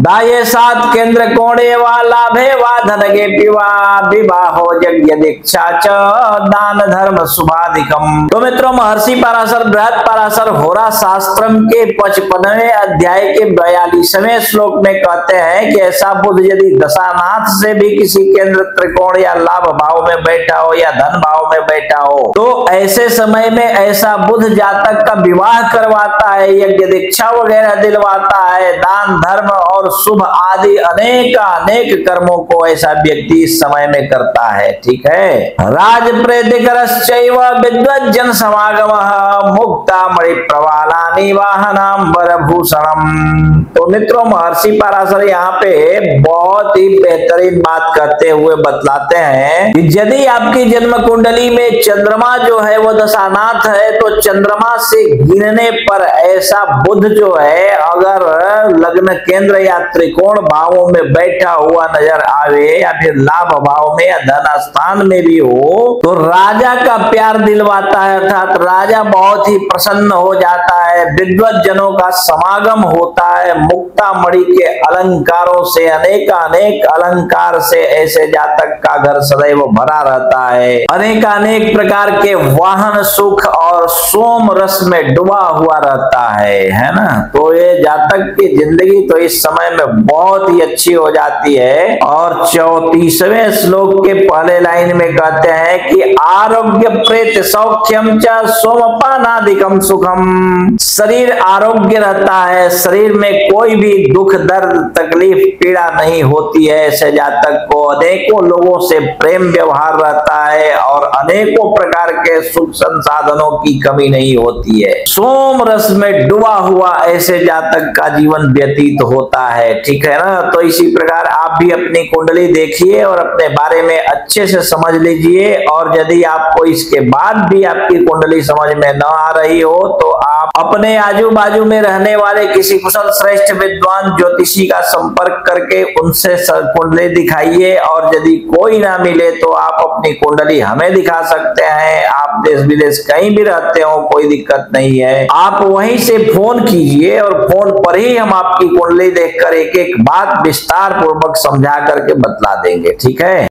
दाये सात केंद्र कोणे वा लाभे वा धनगे पिवा विवाहो यज्ञ दीक्षा च दान धर्म शुभाधिकम। तो मित्रों, महर्षि पराशर बृहद पराशर होरा शास्त्रम के 55वें अध्याय के 42वें श्लोक में कहते हैं कि ऐसा बुध यदि दशानाथ से भी किसी केंद्र त्रिकोण या लाभ भाव में बैठा हो या धन भाव में बैठा हो तो ऐसे समय में ऐसा बुध जातक का विवाह करवाता है, यज्ञ दीक्षा वगैरह दिलवाता है, दान धर्म और शुभ आदि अनेक कर्मों को ऐसा व्यक्ति इस समय में करता है। ठीक है। राज प्रेतिकरश्चैव विद्वज्जन समागमः मुक्ता मणि प्रवालानि वाहनाम वरभूषणम। तो मित्रों, महर्षि पराशर यहाँ पे बहुत ही बेहतरीन बात करते हुए बतलाते हैं कि यदि आपकी जन्म कुंडली में चंद्रमा जो है वो दशानाथ है तो चंद्रमा से गिनने पर ऐसा बुध जो है अगर लग्न केंद्र या त्रिकोण भावों में बैठा हुआ नजर आवे या फिर लाभ भाव में या धन स्थान में भी हो तो राजा का प्यार दिलवाता है, अर्थात राजा बहुत ही प्रसन्न हो जाता है, विद्वत जनों का समागम होता है, मुक्ता मणि के अलंकारों से अनेक अलंकार से ऐसे जातक का घर सदैव भरा रहता है, अनेक प्रकार के वाहन सुख और सोम रस में डूबा हुआ रहता है ना। तो ये जातक की जिंदगी तो इस समय में बहुत ही अच्छी हो जाती है। और 34वें श्लोक के पहले लाइन में कहते हैं कि आरोग्य प्रेत सौख्यम च सोमपानादिकम सुखम। शरीर आरोग्य रहता है, शरीर में कोई भी दुख दर्द तकलीफ पीड़ा नहीं होती है, ऐसे जातक को अनेकों लोगों से प्रेम व्यवहार रहता है और अनेकों प्रकार के सुख संसाधनों की कमी नहीं होती है। सोम रस में डूबा हुआ ऐसे जातक का जीवन व्यतीत होता है। ठीक है ना। तो इसी प्रकार आप भी अपनी कुंडली देखिए और अपने बारे में अच्छे से समझ लीजिए। और यदि आपको इसके बाद भी आपकी कुंडली समझ में न आ रही हो तो आप अपने आजू बाजू में रहने वाले किसी कुशल श्रेष्ठ विद्वान ज्योतिषी का संपर्क करके उनसे कुंडली दिखाइए। और यदि कोई ना मिले तो आप अपनी कुंडली हमें दिखा सकते हैं। आप देश विदेश कहीं भी रहते हो, कोई दिक्कत नहीं है, आप वहीं से फोन कीजिए और फोन पर ही हम आपकी कुंडली देखकर एक एक बात विस्तार पूर्वक समझा करके बतला देंगे। ठीक है।